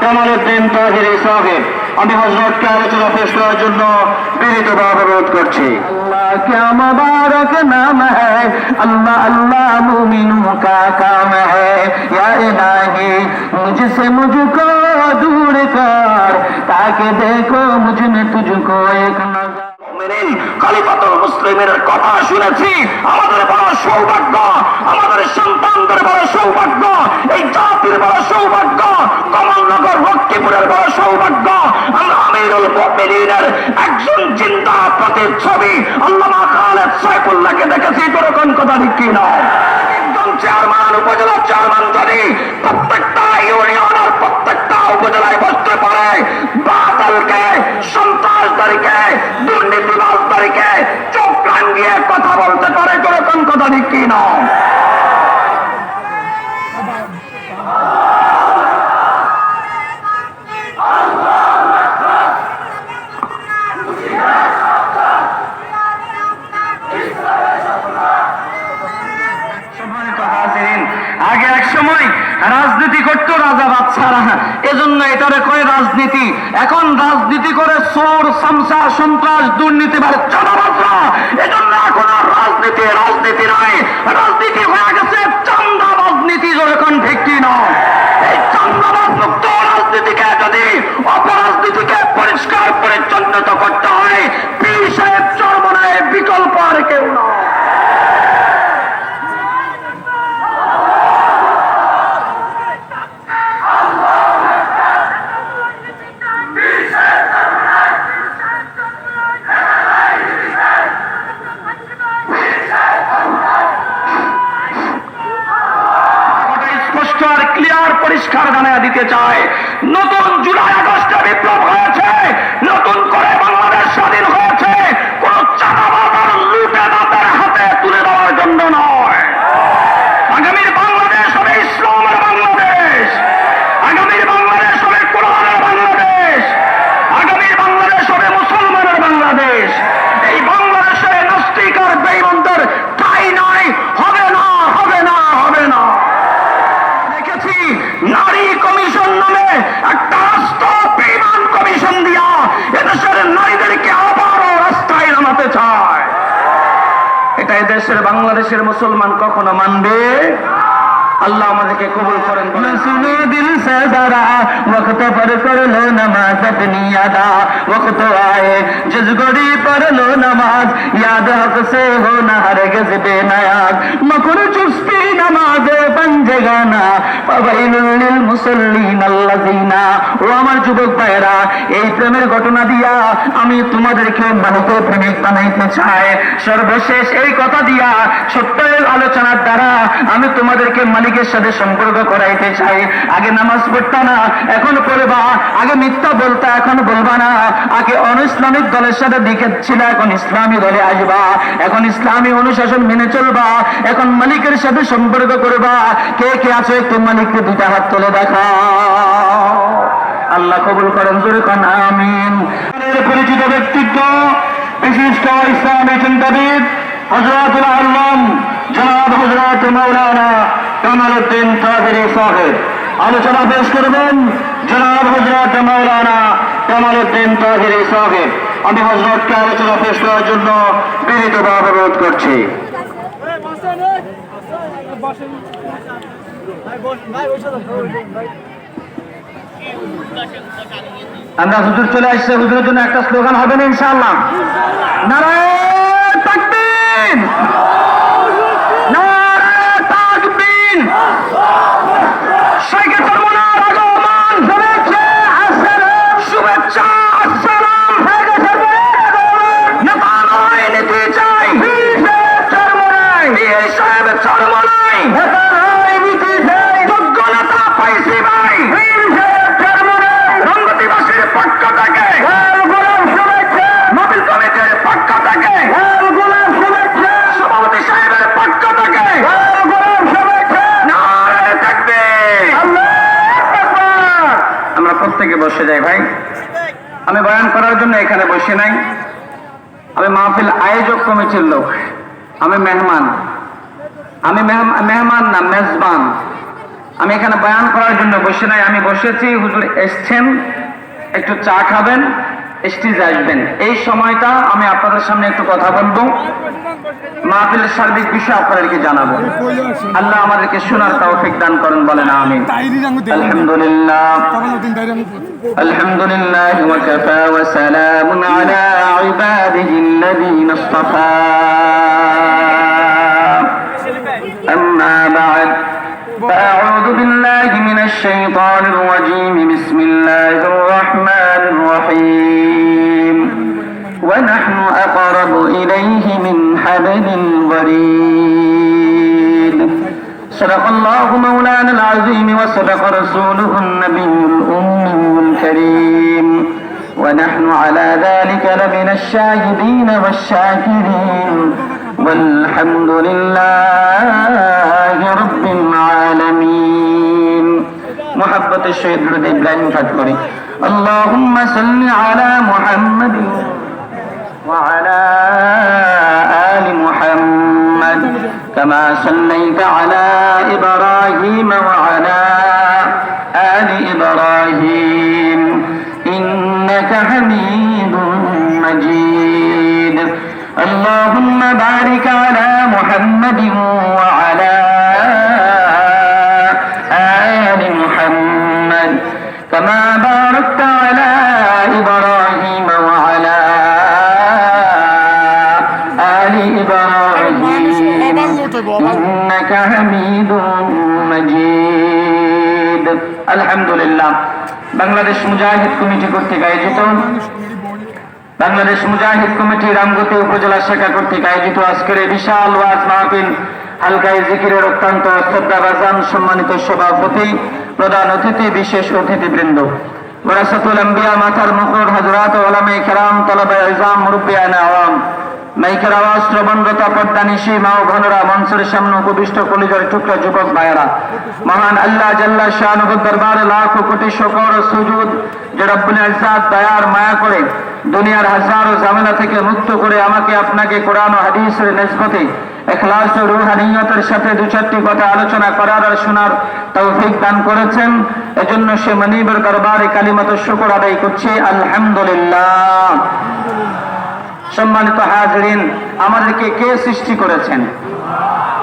কামালউদ্দিন তাহেরি সাহেব, আমি হযরতকে আলোচনা পেশ করার জন্য বিনীতভাবে অনুরোধ করছি। अल्लाह क्या मुबारक नाम है, अल्लाह अल्लाह मुमिनों का काम है। या इलाही मुझसे मुझको दूर कर, ताकि देखो मुझ में तुझको एक नजर। খলিফাতুল মুসলিমের কথা শুনেছি, আমাদের বড় সৌভাগ্য, আমাদের সন্তানদের বড় সৌভাগ্য, এই জাতির বড় সৌভাগ্য, কমলনগর লক্ষ্মীপুরের বড় সৌভাগ্য। আমরা আমিরুল মুমিনিনের একজন জিন্দা প্রতিচ্ছবি আল্লামা খালেদ সাইফুল্লাহকে দেখেছি। কোন কথা ঠিক কি নয়? একজন চেয়ারম্যান, উপজেলা চেয়ারম্যান যদি প্রত্যেকটা ইউনিয়নের প্রত্যেকটা উপজেলায় বসতে পারে, বাতিলকে, সন্ত্রাসদারীকে, দুর্নীতিবাজদারীকে চোখ রাঙিয়ে কথা বলতে পারে, কোন কথা ঠিক কি নয়? আগে এক সময় রাজনীতি করতো রাজা বাদশারা, এজন্য এটারে কয় রাজনীতি। এখন রাজনীতি করে চোর, সামসা, সন্ত্রাস, দুর্নীতিবাজ, চাঁদাবাজরা। এজন্য এখন আর রাজনীতি নয়, রাজনীতি হয়ে গেছে চান্দা রাজনীতি। যখন ঠিক কি নয়? এই চান্দাবাজ মুক্ত রাজনীতিকে যদি অপরাজনীতিকে পরিষ্কার পরিচ্ছন্নত করতে হয়, পীর সাহেব চরমনায় বিকল্প আর কেউ নয়। পরিষ্কার জানিয়ে দিতে চায়, নতুন জুলাই আগস্টে বিপ্লব হয়েছে, নতুন করে বাংলাদেশ স্বাধীন হয়েছে, কোন চাঁদাবাজার লুটেরাদের হাতে তুলে দেওয়ার জন্য নয়। আগামীর বাংলাদেশ হবে ইসলামের বাংলাদেশ, আগামীর বাংলাদেশ হবে কোরআনের বাংলাদেশ, আগামীর বাংলাদেশ হবে মুসলমানের বাংলাদেশ। এই বাংলাদেশে নাস্তিক আর বেঈমানদের ঠাঁই নয়, হবে না, হবে না, হবে না। নারী কমিশন নামে একটা রাষ্ট্র বেঈমান কমিশন দিয়া এদেশের নারীদেরকে আবারও রাস্তায় নামাতে চায়। এটা এদেশের বাংলাদেশের মুসলমান কখনো মানবে? अल्लाह আমাদেরকে কবুল করেন। सुनो दिल से जरा वक्त पर कर लो नमाज अपनी अदा, वक्त आए जिस घड़ी पर लो नमाज, याद हक से हो ना हरगिज बेनियाज। मकुर चुस्ती नमाज पंजगाना फवैलुल लिल मुसल्लिन अल्लाযিনা। ও আমার যুবক ভাইরা, এই প্রেমের ঘটনা দিয়া আমি তোমাদেরকে মানতে প্রেমিক বানাইতে চাই। সর্বশেষ এই কথা দিয়া ছোট্ট আলোচনার দ্বারা আমি তোমাদেরকে মালিকের সাথে সম্পর্ক করাইতে চাই। আগে নামাজ পড়তা না, এখন পড়বা। আগে মিথ্যা বলতা, এখন বলবা না। আগে অনইসলামিক দলের সাথে দিকেছিল, এখন ইসলামী দলে আসবা। এখন ইসলামী অনুশাসন মেনে চলবা। এখন মালিকের সাথে সম্পর্ক করবা। কে কে আছো একটু মালিককে দুটা হাত তুলে দেখাও। আল্লাহ কবুল করেন, জোরে কোন আমিন। পরিচিত ব্যক্তিত্ব, বিশিষ্ট ইসলামী চিন্তাবিদ হযরতুল আল্লাম জনাব হযরত মাওলানা কামালউদ্দিন তাহেরি সাহেব আলোচনা পেশ করবেন। জনাব হযরত মাওলানা কামালউদ্দিন তাহেরি সাহেব, আমি হযরতকে আলোচনা পেশ করার জন্য বিনীতভাবে অনুরোধ করছি। আমরা হুজুর চলে আসছে, হুজুরের জন্য একটা স্লোগান হবে না ইনশাআল্লাহ? নারায়ে তাকবীর, নারায়ে তাকবীর। শাইখে চরমনার আগমন, শুভেচ্ছা আসসালাম, শুভেচ্ছা আসসালাম। শাইখে চরমনার আগমন, নেতা নয় নীতি চাই, পীর সাহেব চরমনাই, পীর সাহেব চরমনাই, নেতা নয় নীতি চাই, যোগ্য নেতা পাইছি ভাই, পীর সাহেব চরমনাই। রঙ্গতিবাসীর পক্ষ থেকে গোলাম শুভেচ্ছা, মাহফিল কমিটির পক্ষ থেকে গোলাম শুভেচ্ছা, সভাপতি সাহেবের পক্ষ থেকে গোলাম শুভেচ্ছা। নারায়ে তাকবীর, আল্লাহু আকবার। আমরা প্রত্যেকে বসে যাই ভাই। আমি বয়ান করার জন্য এখানে বসে নাই, আমি মাহফিল আয়োজক কমিটির লোক, আমি মেহমান। আমি মেহমান না, মেজবান। আমি এখানে বয়ান করার জন্য বসে নাই, আমি বসেছি হুজুর এসছেন, একটু চা খাবেন, স্টেজে আসবেন। এই সময়টা আমি আপনাদের সামনে একটু কথা বলবো, মাহফিলের সার্বিক বিষয় আপনাদেরকে জানাবো। আল্লাহ আমাদেরকে শোনার তৌফিক দান করেন, বলেন আমিন। আলহামদুলিল্লাহ আলহামদুলিল্লাহ ওয়া কাফা ওয়া সালামুন আলা ইবাদিহিল্লাযীনা ইসতাফা। আম্মা বা'দ فأعوذ بالله من الشيطان الرجيم بسم الله الرحمن الرحيم ونحن أقرب إليه من حبل الوريد صدق الله مولانا العظيم وصدق رسوله النبي الأمي الكريم ونحن على ذلك لمن الشاهدين والشاكرين والحمد لله رب العالمين محبة الشهيد رضي إبراهيم فتكري اللهم صل على محمد وعلى آل محمد كما صليت على إبراهيم وعلى آل إبراهيم إنك حميد مجيد اللهم بارك على محمد وعلى آل محمد كما باركت على إبراهيم وعلى آل إبراهيم إنك حميد مجيد الحمد لله বাংলাদেশ মুজাহিদ কমিটি কর্তৃক আয়োজিত বাংলাদেশ মুজাহিদ কমিটি রামগতি উপজেলা শাখা কর্তৃক আয়োজিত আজকের এই বিশাল ওয়াজ মাহফিল হালকায় জিকিরের অত্যন্ত শ্রদ্ধাভাজন সম্মানিত সভাপতি, প্রধান অতিথি, বিশেষ অতিথিবৃন্দ, ওয়ারাসাতুল আম্বিয়া মাথার মুকুট হযরত উলামায়ে কেরাম, তালাবে ইলজাম, মুরব্বিয়ানে আওয়াম, মাইকের আওয়াজ শ্রবণরতা পর্দানিশী মা ও বোনেরা, মঞ্চের সামনে উপবিষ্ট কলিজার টুকরা যুবক ভাইয়েরা, মহান আল্লাহ জাল্লা শানুহুর দরবারে লাখো কোটি শুকর ও সুজুদ যে রব্বুল ইজ্জত দয়ার মায়া করে দুনিয়ার হাজারো ঝামেলা থেকে মুক্ত করে আমাকে আপনাকে কোরআন ও হাদিসের নিসবতে ইখলাস ও রুহানিয়তের সাথে দু চারটি কথা আলোচনা করার আর শোনার তৌফিক দান করেছেন। এজন্য সে মনিবের দরবারে কালিমাত শুকর আদায় করছি, আলহামদুলিল্লাহ। সম্মানিত হাজরিন, আমাদেরকে কে সৃষ্টি করেছেন?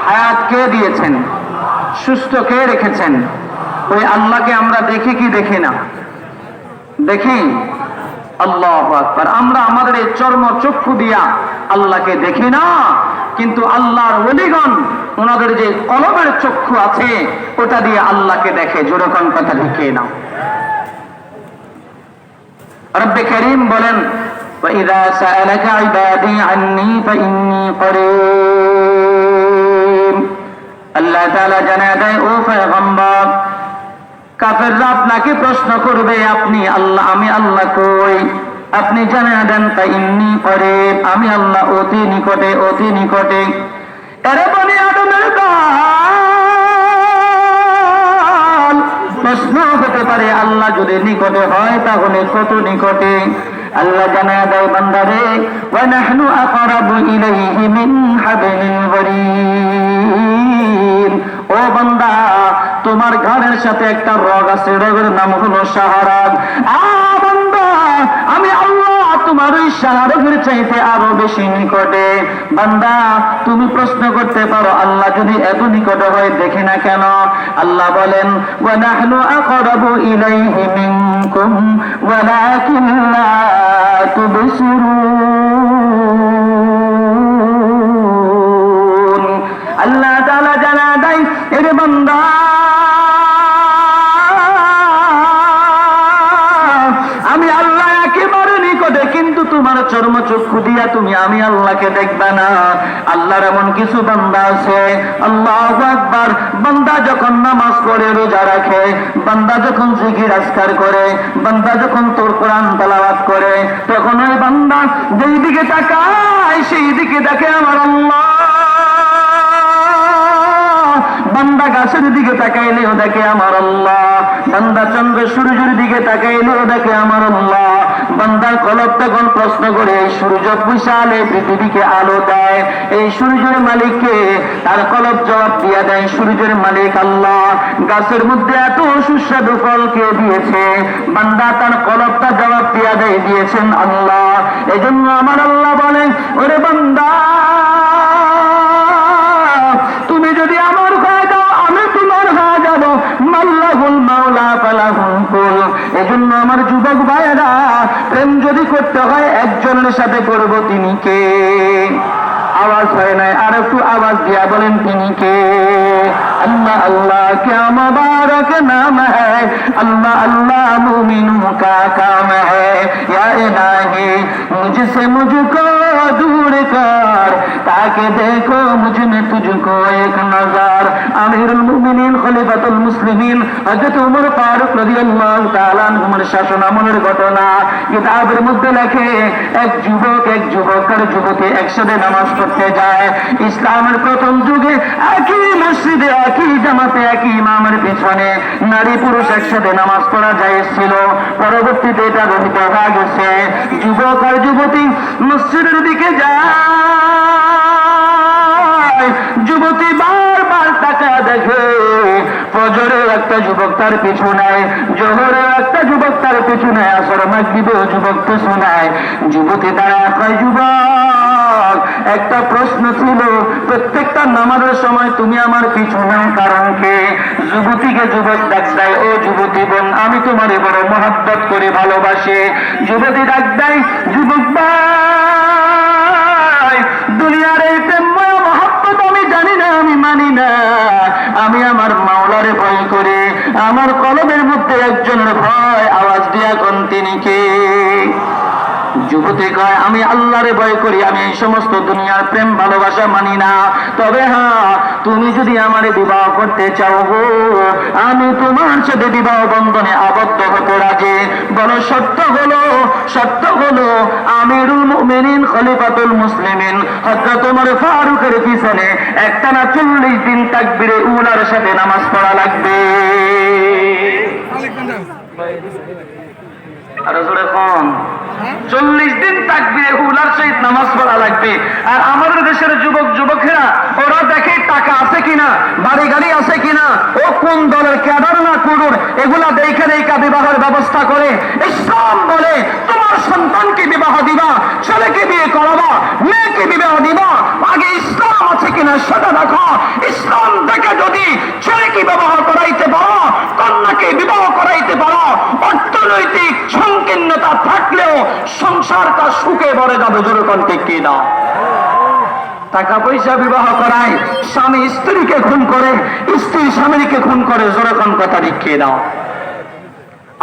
হায়াত কে দিয়েছেন? সুস্থ কে রেখেছেন? ওই আল্লাহকে আমরা দেখি কি দেখি না? দেখি। আল্লাহু আকবার। আমরা আমাদের এই চর্ম চক্ষু দিয়া আল্লাহকে দেখি না, কিন্তু আল্লাহর ওলিগণ ওনাদের যে কলবের চক্ষু আছে ওটা দিয়ে আল্লাহকে দেখে। যেরকম কথা লিখে নাও। রব্বে কারীম বলেন, وَإِذَا سَأَلَكَ عِبَادِي عَنِّي فَإِنِّي قَرِيبٌ। আল্লাহ তাআলা জানায় দেয়, ও পয়গম্বর, কাফেররা আপনাকে প্রশ্ন করবে আপনি আল্লাহ, আমি আল্লাহ কই? আপনি জানায় দেন, ফাইন্নী করিব, আমি আল্লাহ অতি নিকটে, অতি নিকটে। এরে বনি আদমের দল, প্রশ্ন হতে পারে আল্লাহ যদি নিকটে হয় তাহলে কত নিকটে? আল্লাহ জানায় দেয়, বান্দারে, ওয়া নাহনু আকরাবু ইলাইহি মিন হাবলিল ওয়ারিদ। ও বান্দা, তোমার ঘাড়ের সাথে একটা রগ আছে, রগের নাম হলো শাহরাগ। বান্দা, আমি আল্লাহ তোমার ওই শাহরাগের চাইতে আরো বেশি নিকটে। বান্দা, তুমি প্রশ্ন করতে পারো আল্লাহ যদি এত নিকটে হয় দেখে না কেন? আল্লাহ বলেন, ওয়া নাহনু আকরাবু ইলাইহি মিনকুম ওয়ালাকিন লা তুবসিরুন। আল্লাহ তাআলা জানা দেয়, এর বান্দা, আমি আল্লাহ একেবারে নিকটে, কিন্তু তোমার চর্মচক্ষু দিয়া তুমি আমি আল্লাহকে দেখবে না। আল্লাহর এমন কিছু বান্দা আছে, আল্লাহু আকবার, বান্দা যখন নামাজ পড়ে, রোজা রাখে, বান্দা যখন জিকির আজকার করে, বান্দা যখন তোর কোরআন তেলাওয়াত করে, তখন ওই বান্দা যেই দিকে তাকায় সেই দিকে দেখে আমার আল্লাহ। বান্দা গাছের দিকে তাকাইলেও দেখে আমার আল্লাহ, বান্দা চন্দ্র সূর্যের দিকে তাকাইলেও দেখে আমার আল্লাহ, বান্দার কলব তখন প্রশ্ন করে, এই সূর্য বিশালে পৃথিবীকে আলো দেয়, এই সূর্যের মালিককে? তার কলব জবাব দিয়া দেয়, সূর্যের মালিক আল্লাহ। গাছের মধ্যে এত সুস্বাদু ফল কে দিয়েছে? বান্দা তার কলবটা জবাব দিয়া দেয়, দিয়েছেন আল্লাহ। এজন্য আমার আল্লাহ বলেন, ওরে বান্দা, তুমি যদি আমার হয়ে যাও, আমি তোমার হয়ে যাব। মাল্লাহুল মাওলা ফালাহুল কুল। এজন্য আমার যুবক ভাইয়েরা, প্রেম যদি করতে হয় একজনের সাথে করব, তিনি কে? আওয়াজ হয় নাই, আর একটু আওয়াজ দিয়া বলেন, তিনি কে? अल्लाह अल्लाह क्या मुबारक नाम है, अल्लाह अल्लाह मुमिनों का काम है। या इलाही मुझसे मुझको दूर कर, ताकि देखो मुझ में तुझको एक नजर। আমিরুল মুমিনিন খলিফাতুল মুসলিমিন হযরত ওমর ফারুক রাদিয়াল্লাহু তাআলা আনহুর শাসন আমলের ঘটনা কিতাবের মধ্যে লেখে, এক যুবক আর যুবতী একসাথে নামাজ পড়তে যায়। ইসলামের প্রথম যুগে একই মসজিদে, একই জামাতে, একই ইমামের পিছনে নারী পুরুষ একসাথে নামাজ পড়া জায়েজ ছিল। পরবর্তীতে এটা রহিত হয়ে গেছে। যুবক আর যুবতী মসজিদের দিকে যায়, যুবতী বারবার টাকা দেখে। ফজরের একটা যুবক তার পিছু নেয়, জোহরের একটা যুবক তার পিছু নেয়, আসর মাগরিবেও যুবক পিছু নেয়। যুবতী দাঁড়ায় কয়, যুবক, একটা প্রশ্ন ছিল, প্রত্যেকটা নামাজের সময় তুমি আমার পিছু নাও, কারণ কে? যুবতীকে যুবক ডাক দেয়, ও যুবতী বোন, আমি তোমারে বড় মহব্বত করে ভালোবাসি। যুবতী ডাক দেয়, যুবক ভাই, দুনিয়ার এই প্রেমময় মহব্বত আমি জানি না, আমি মানি না। আমি আমার মাওলারে ভয় করি। আমার কলবের মধ্যে একজনের ভয়। আওয়াজ দিয়া কোন, তিনি কে? যুবতী কয়, আমি আল্লাহরে ভয় করি, আমি এই সমস্ত দুনিয়ার প্রেম ভালোবাসা মানি না। তবে হ্যাঁ, তুমি যদি আমারে বিবাহ করতে চাও গো, আমি তোমার সাথে বিবাহ বন্ধনে আবদ্ধ হতে রাজি। বড় সত্য হলো আমিরুল মুমিনিন খলিফাতুল মুসলিমিন হযরত ওমর ফারুকের পিছনে একটানা 40 দিন তাকবীরে উলার সাথে নামাজ পড়া লাগবে। আর জোরে কোন, 40 দিন তাকবীরে উলার সহিত নামাজ পড়া লাগবে। আর আমাদের দেশের যুবকেরা, ওরা দেখে টাকা আছে কিনা, বাড়ি গাড়ি আছে কিনা, ও কোন দলের ক্যাডার না কুডুর, এগুলা দেখে বিবাহের ব্যবস্থা করে। ইসলাম বলে, তোমার সন্তানকে বিবাহ দিবা, ছেলেকে বিয়ে করাবা, মেয়েকে বিবাহ দিবা, আগে ইসলাম আছে কিনা সেটা দেখো। ইসলাম দেখে যদি ছেলেকে বিবাহ করাইতে পারো, কন্যাকে বিবাহ করাইতে পারো, অর্থনৈতিক সংকীর্ণতা থাকলেও সংসারটা সুখে ভরে যাবে। যেরকম ঠিক কি না? টাকা পয়সা বিবাহ করায়, স্বামী স্ত্রীকে খুন করে, স্ত্রী স্বামীকে খুন করে। যেরকম কথা লিখিয়ে দাও।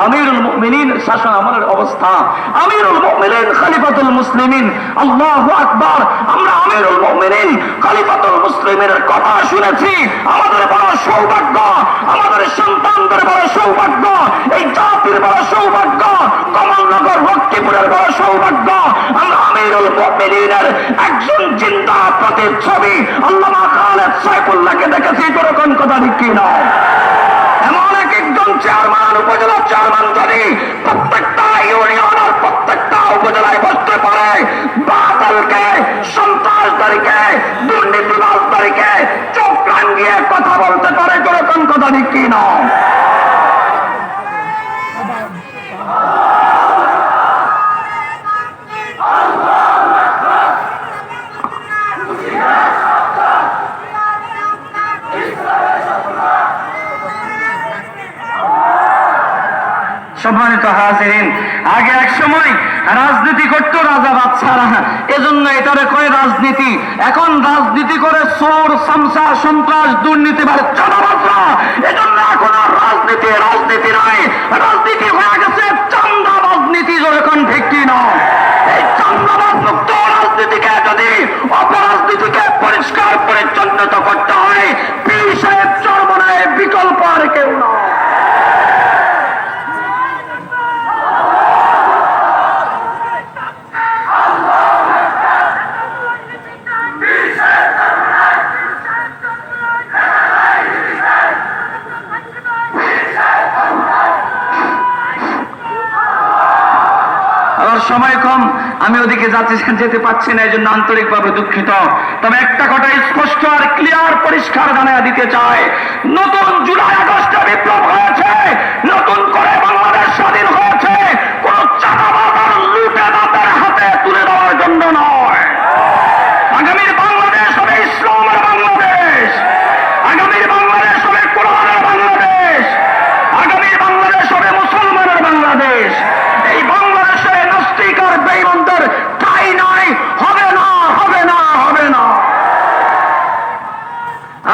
আমিরুল মুমিনিন শাসন আমলের অবস্থা, আমিরুল মুমিনিন খলিফাতুল মুসলিমিন, আল্লাহু আকবার। আমরা আমিরুল মুমিনিন খলিফাতুল মুসলিমের কথা শুনেছি। আমাদের বড় সৌভাগ্য, আমাদের সন্তানদের বড় সৌভাগ্য, এই জাতির বড় সৌভাগ্য, কমলনগর লক্ষ্মীপুরের বড় সৌভাগ্য। আমরা আমিরুল মুমিনিনের একজন জিন্দা প্রতিচ্ছবি আল্লামা খালেদ সাইফুল্লাহকে দেখেছি। এরকম কথা ঠিক না? এমন একজন চেয়ারম্যান, উপজেলা চেয়ারম্যান যদি প্রত্যেকটা ইউনিয়নের প্রত্যেকটা উপজেলায় বসতে পারে, বাতিলকে, সন্ত্রাসদারীকে, দুর্নীতিবাজদারীকে চোখ রাঙিয়ে কথা বলতে পারে। এরকম কথা ঠিক না? সম্মানিত হাজিরিন, আগে এক সময় রাজনীতি করতো রাজা বাদশারা, এজন্য এটারে কয় রাজনীতি। এখন রাজনীতি করে চোর, সামসা, সন্ত্রাস, দুর্নীতিবাজ, চাঁদাবাজরা। এজন্য এখন আর রাজনীতি নয়, রাজনীতি হয়ে গেছে চাঁদাবাজ নীতি। যখন ঠিক কি নয়, এই চাঁদাবাজ মুক্ত রাজনীতিকে যদি অপরাজনীতিকে পরিষ্কার পরিচ্ছন্নত করতে হয়, পীর সাহেব চরমনায় বিকল্প আর কেউ নয়। সময় কম, আমি ওদিকে যেতে পারছি না, এই জন্য আন্তরিকভাবে দুঃখিত। তবে একটা কথা স্পষ্ট আর ক্লিয়ার পরিষ্কার জানাইয়া দিতে চাই, নতুন জুলাই আগস্টে বিপ্লব হয়েছে, নতুন করে বাংলাদেশ স্বাধীন হয়েছে, কোন চাঁদাবাজ আর লুটেরাদের হাতে তুলে দেওয়ার জন্য নয়। আগামীর বাংলাদেশ হবে ইসলামের বাংলাদেশ, আগামীর বাংলাদেশ হবে কোরআনের বাংলাদেশ, আগামীর বাংলাদেশ হবে মুসলমানের বাংলাদেশ। এই বাংলাদেশে নাস্তিক আর বেঈমানদের ঠাঁই নাই, হবে না, হবে না, হবে না।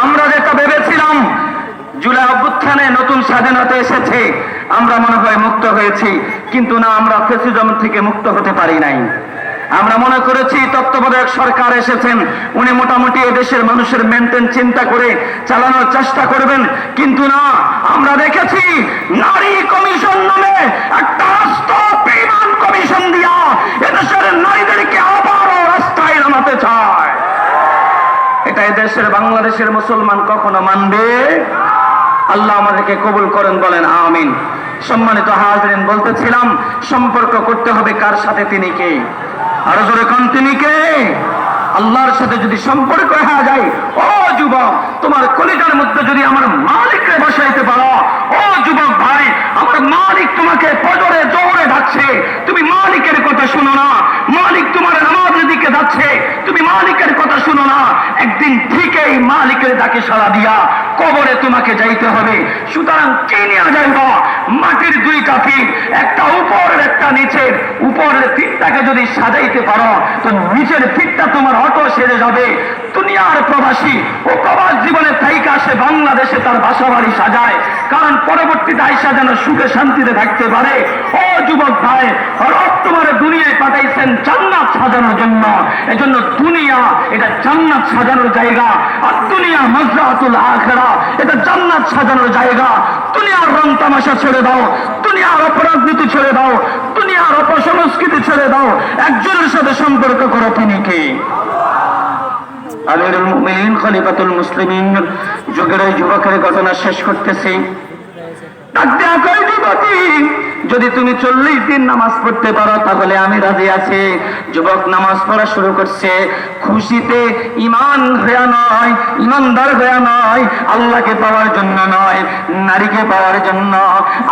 আমরা যেটা ভেবেছিলাম জুলাই অভ্যুত্থানে নতুন স্বাধীনতা এসেছে, আমরা মনে হয় মুক্ত হয়েছি, কিন্তু না, আমরা ফ্যাসিজম থেকে মুক্ত হতে পারি নাই। আমরা মনে করেছি তত্ত্বাবধায়ক সরকার এসেছেন, উনি মোটামুটি এদেশের মানুষের মেনটেন চিন্তা করে চালানোর চেষ্টা করবেন, কিন্তু না, আমরা দেখেছি নারী কমিশন নামে একটা রাষ্ট্র বেঈমান কমিশন দিয়া এদেশের নারীদেরকে আবারও রাস্তায় নামাতে চায়। এটা এদেশের বাংলাদেশের মুসলমান কখনো মানবে? আল্লাহ আমাদেরকে কবুল করেন, বলেন আমিন। সম্মানিত হাজরিন, বলতেছিলাম সম্পর্ক করতে হবে কার সাথে? তিনি কে? আরো জোরে কোন তিনি কে? আল্লাহর সাথে যদি সম্পর্ক হয়ে যায়, ও যুবক, তোমার কলিজার মধ্যে যদি আমার মালিককে বসাইতে পারো, ও যুবক ভাই, আমার মালিক তোমাকে ফজরে জোরে ডাকছে, তুমি মালিকের কথা শুনো না, মালিক তোমার নামাজের দিকে যাচ্ছে, তুমি মালিকের কথা শুনো না, একদিন ঠিকই মালিকের ডাকে সাড়া দিয়া কবরে তোমাকে যাইতে হবে। সুতরাং কে নিয়ে যাইব? মাটির দুইটা ফিট, একটা উপরের একটা নিচের। উপরের ফিটটাকে যদি সাজাইতে পারো তো নিচের ফিটটা তোমার অটো সেরে যাবে। দুনিয়ার প্রবাসী ও প্রবাস জীবনে থাইকা আসে বাংলাদেশে তার বাসা বাড়ি সাজায়, কারণ পরবর্তীতে আইসা যেন সুখে শান্তিতে থাকতে পারে। ও যুবক ভাই, রব তোমার দুনিয়ায় পাঠাইছেন জান্নাত সাজানোর জন্য, এজন্য দুনিয়া এটা জান্নাত সাজানোর জায়গা, আর দুনিয়া মাজরাতুল আখিরা, এটা জান্নাত সাজানোর জায়গা। দুনিয়ার রং তামাশা ছেড়ে দাও, দুনিয়ার অপরাজনীতি ছেড়ে দাও, দুনিয়ার অপসংস্কৃতি ছেড়ে দাও, একজনের সাথে সম্পর্ক করো, তিনি কে? আমিরুল মুমিনিন খলিফাতুল মুসলিমিন যুগের এই যুবকের ঘটনা শেষ করতেছি। যদি তুমি 40 দিন নামাজ পড়তে পারো তাহলে আমি রাজি আছি। যুবক নামাজ পড়া শুরু করছে, খুশিতে ইমান হয়ে নয়, ইমানদার হয়ে নয়, আল্লাহকে পাওয়ার জন্য নয়, নারীকে পাওয়ার জন্য।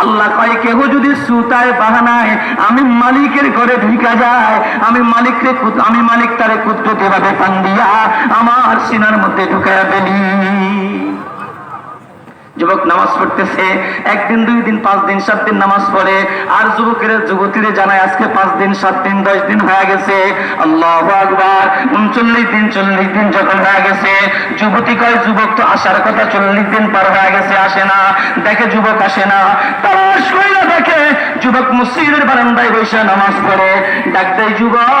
আল্লাহ কয়, কেহ যদি সুতায় বাহানায় আমি মালিকের ঘরে ঢুকা যায়, আমি মালিক তারে কুদরতি ভাবে টান দিয়া আমার সিনার মধ্যে ঢুকাইয়া ফেলি। যুবক নামাজ পড়তেছে, একদিন, 2 দিন, 5 দিন, 7 দিন নামাজ পড়ে, আর যুবতীরে জানায় আজকে 5 দিন, 7 দিন, 10 দিন হয়ে গেছে। আল্লাহু আকবার। 39 দিন, 40 দিন যখন হয়ে গেছে, যুবতী কয়, যুবক তো আসার কথা, 40 দিন পার হয়ে গেছে, আসে না। দেখে যুবক আসে না, তালাশ কইরা দেখে যুবক মসজিদের বারান্দায় বসে নামাজ পড়ে। ডাক দেয়, যুবক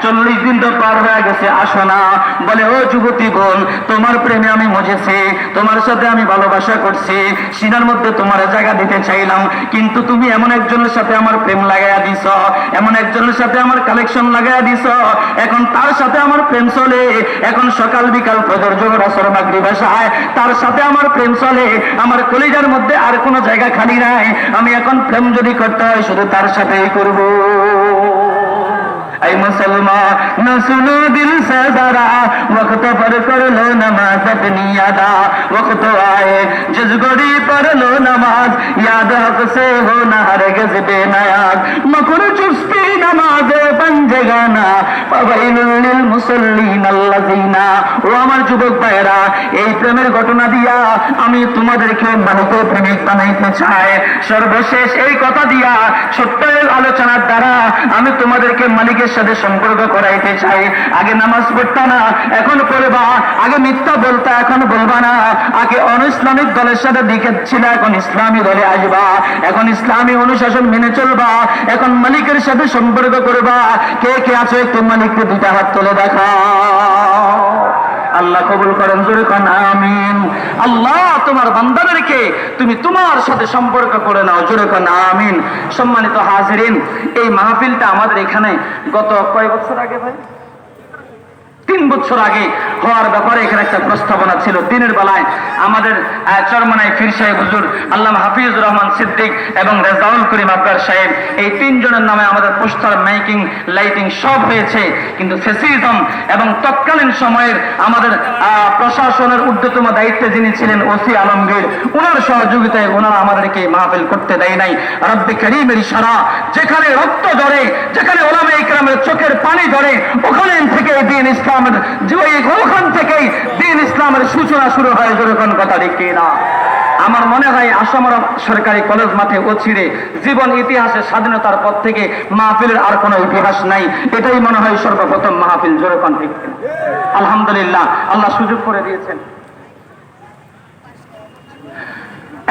40 দিন তো পার হয়ে গেছে, আসো না। বলে, ও যুবতী বোন, তোমার প্রেমে আমি মজেছি, তোমার সাথে আমি ভালোবাসা করছি, সিনার মধ্যে তোমার জায়গা দিতে চাইলাম, কিন্তু তুমি এমন একজনের সাথে আমার প্রেম লাগাইয়া দিছ, এমন একজনের সাথে আমার কালেকশন লাগাইয়া দিছ, এখন তার সাথে আমার প্রেম চলে, এখন সকাল বিকাল ফজর জোহর আসর মাগরিব এশায় তার সাথে আমার প্রেম চলে, আমার কলিজার মধ্যে আর কোনো জায়গা খালি নাই, আমি এখন প্রেম যদি করতে হয় শুধু তার সাথেই করব। ऐ मुसलमान न सुनो दिल से जरा, वक्त पर कर लो नमाज अपनी अदा, वक्त आए जिस घड़ी पर लो नमाज, याद हक से हो न हरगिज़ बेनियाज, मकुर चुस्ती नमाज पंजगाना, फवैलुल लिल मुसल्लिन अल्लज़ीना। ও আমার যুবক ভাইরা, এই প্রেমের ঘটনা দিয়া আমি তোমাদেরকে মানবীয় প্রেমিক বানাইতে চাই। সর্বশেষ এই কথা দিয়া ছোট্ট আলোচনার দ্বারা আমি তোমাদেরকে মালিকের সাথে সম্পর্ক করাইতে চাই। আগে নামাজ পড়তা না, এখন পড়বা, আগে মিথ্যা বলতা, এখন বলবা না, আগে অনইসলামিক দলের সাথে দিকে ছিল, এখন ইসলামী দলে আসবা, এখন ইসলামী অনুশাসন মেনে চলবা, এখন মালিকের সাথে সম্পর্ক করবা। কে কে আছো একটু মালিককে 2টা হাত তুলে দেখাও। আল্লাহ কবুল করেন, জোরে কোন আমিন। আল্লাহ তোমার বান্দাদেরকে তুমি তোমার সাথে সম্পর্ক করে নাও, জোরে কোন আমিন। সম্মানিত হাজিরিন, এই মাহফিলটা আমাদের এখানে গত কয় বছর আগে ভাই? 3 বছর আগে হওয়ার ব্যাপারে এখানে একটা প্রস্তাবনা ছিল। দিনের বেলায় আমাদের চরমনাই পীর সাহেব হুজুর আল্লামা হাফিজুর রহমান সিদ্দিক এবং রেজাউল করিম আবরার সাহেব, এই তিনজনের নামে আমাদের পোস্টার, মাইকিং, লাইটিং সব হয়েছে। কিন্তু ফ্যাসিজম এবং তৎকালীন সময়ের আমাদের প্রশাসনের ঊর্ধ্বতম দায়িত্বে যিনি ছিলেন ওসি আলমগীর, ওনার সহযোগিতায় ওনারা আমাদেরকে মাহফিল করতে দেয় নাই। রব্বে করিমের ইশারা, যেখানে রক্ত ঝরে, যেখানে ওলামায়ে ইকরামের চোখের পানি ঝরে, ওখান থেকেই দ্বীন ইসলামের ওখান থেকেই দ্বীন ইসলামের সূচনা শুরু হয়। যেরকম কথা দেখি না, আমার মনে হয় আসামরা সরকারি কলেজ মাঠে অচিরে জীবন ইতিহাসে স্বাধীনতার পর থেকে মাহফিলের আর কোনো ইতিহাস নাই। এটাই মনে হয় সর্বপ্রথম মাহফিল। যেরকম ঠিক কিনা? আলহামদুলিল্লাহ, আল্লাহ সুযোগ করে দিয়েছেন।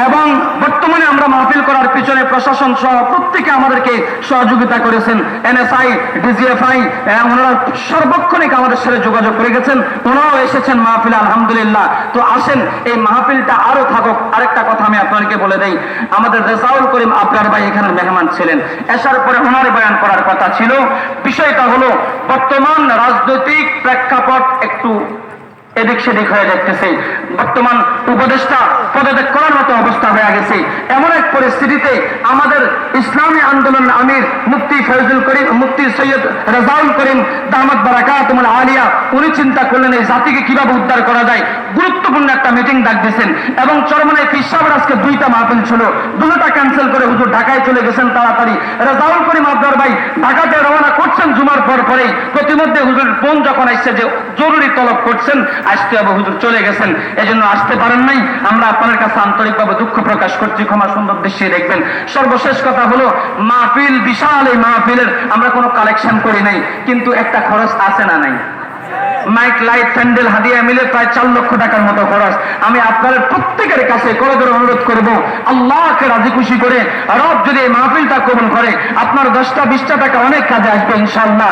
এবং বর্তমানে আমরা মাহফিল করার পিছনে প্রশাসন সহ প্রত্যেকে আমাদেরকে সহযোগিতা করেছেন। NSI, DGFI ওনারা সর্বক্ষণিক আমাদের সাথে যোগাযোগ করে গেছেন, ওনারাও এসেছেন মাহফিলে। আলহামদুলিল্লাহ। তো আসেন, এই মাহফিলটা আরো থাকুক। আরেকটা কথা আমি আপনাদেরকে বলে দেই, আমাদের রেজাউল করিম আবরার ভাই এখানে মেহমান ছিলেন, আসার পরে ওনার বয়ান করার কথা ছিল। বিষয়টা হলো বর্তমান রাজনৈতিক প্রেক্ষাপট একটু এদিক সেদিক হয়ে যাচ্ছে। বর্তমান উপদেষ্টা পদত্যাগ করার মতো অবস্থা হয়ে গেছে। এমন এক পরিস্থিতিতে আমাদের ইসলামী আন্দোলন আমির মুফতি ফয়জুল করিম, মুফতি সৈয়দ রেজাউল করিম দামাত বারাকাতুল আলিয়া, উনি চিন্তা করলেন এই জাতিকে কিভাবে উদ্ধার করা যায়। গুরুত্বপূর্ণ একটা মিটিং ডাক দিয়েছেন এবং চরমনাই পীর সাহেবের আজকে 2টা মাহফিল ছিল, 2টা ক্যান্সেল করে হুজুর ঢাকায় চলে গেছেন তাড়াতাড়ি। রেজাউল করিম আবরার ভাই ঢাকাতে রওনা করছেন জুমার পরেই। প্রতিমধ্যে হুজুর ফোন যখন আসছে যে জরুরি তলব করছেন, আসতে হবে, হুজুর চলে গেছেন, এজন্য আসতে পারেন নাই। আমরা আপনার কাছে আন্তরিকভাবে দুঃখ প্রকাশ করছি, ক্ষমা সুন্দর দৃষ্টি দেখবেন। সর্বশেষ কথা হলো, মাহফিল বিশাল, এই মাহফিলের আমরা কোনো কালেকশন করি নাই, কিন্তু একটা খরচ আছে না নাই? মাইক, লাইট, প্যান্ডেল, হাদিয়া মিলে প্রায় 4 লক্ষ টাকার মতো খরচ। আমি আপনাদের প্রত্যেকের কাছে করে অনুরোধ করব, আল্লাহকে রাজি খুশি করে রব যদি এই মাহফিলটা কবুল করে, আপনার 10টা 20টা টাকা অনেক কাজে আসবে ইনশাআল্লাহ।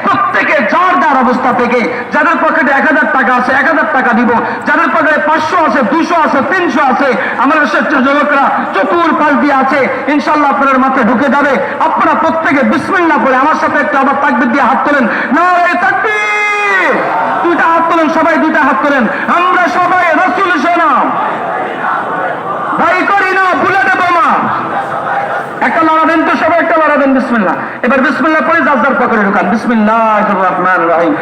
প্রত্যেকে যার যার অবস্থা থেকে, যাদের পকেটে 1000 টাকা আছে 1000 টাকা দিব, যাদের পকেটে 500 আছে, 200 আছে, 300 আছে, আমাদের স্বেচ্ছাসেবকরা চতুর্পাশ দিয়ে আছে, ইনশাআল্লাহ আপনার মাথায় ঢুকে যাবে। আপনারা প্রত্যেকে বিসমিল্লাহ করে আমার সাথে একটা আবার তাকবীর দিয়ে হাত তোলেন। নারে তাকবীর! 2টা হাত তোলেন, সবাই 2টা হাত তোলেন। আমরা সবাই রাসূল সেনাম ভাই করি না, বুলেটে বোমা। একটা লড়া দেন তো, সবাই একটা লড়া দেন। বিসমিল্লাহ। এবার বিসমিল্লাহ করে যার পকেটে ঢুকান। বিসমিল্লাহির রহমানির রহিম।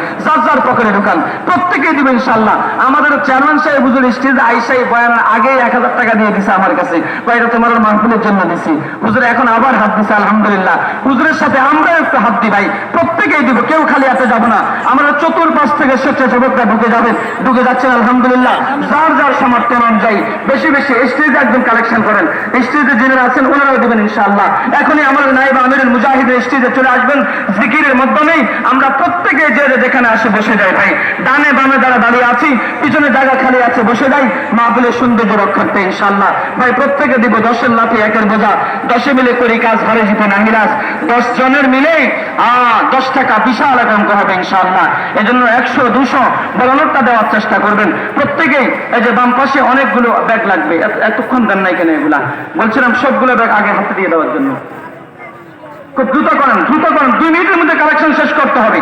যার পকেটে ঢুকান, প্রত্যেকেই দিবেন ইনশাআল্লাহ। আমাদের চেয়ারম্যান সাহেব হুজুর স্টেজে আইসাই বয়ানের আগেই 1000 টাকা দিয়ে দিছে আমার কাছে, এটা তোমার মাহফিলের জন্য দিছি। হুজুর এখন আবার হাত দিছে, আলহামদুলিল্লাহ। হুজুরের সাথে আমরা একটু হাত দিই ভাই, প্রত্যেকেই দিব, কেউ খালি হাতে যাব না। আমরা চতুর্পাশ থেকে স্বেচ্ছাসেবকরা ঢুকে যাচ্ছেন, আলহামদুলিল্লাহ। যার যার সামর্থ্য অনুযায়ী বেশি স্টেজে একদম কালেকশন করেন। স্টেজে যিনারা আছেন ওনারাও দিবেন ইনশাআল্লাহ। এখনই আমাদের নায়েব আমিরুল মুজাহিদের স্টেজে চলে আসবেন। জিকিরের মাধ্যমেই আমরা প্রত্যেকে যেখানে আসে বসে যাই ভাই। ডানে বামে যারা দাঁড়িয়ে আছি, পিছনে জায়গা খালি আছে, বসে যাই মাহফিলের সৌন্দর্য রক্ষার্থে ইনশাআল্লাহ। ভাই প্রত্যেকে দিব 10-এর লাঠি 1-এর বোঝা, 10 মিলে করি কাজ, হারে জিতে নাহিরাজ। 10 জনের মিলে 10 টাকা বিশাল অঙ্ক হবে ইনশাআল্লাহ। এজন্য 100 200 বলানোরটা দেওয়ার চেষ্টা করবেন প্রত্যেকেই। এই যে বাম পাশে অনেকগুলো ব্যাগ লাগবে, এতক্ষণ দেন নাই কেন এগুলা? বলছিলাম সবগুলো ব্যাগ আগে হাতে দিয়ে দেওয়ার জন্য। খুব দ্রুত করেন 2 মিনিটের মধ্যে কালেকশন শেষ করতে হবে।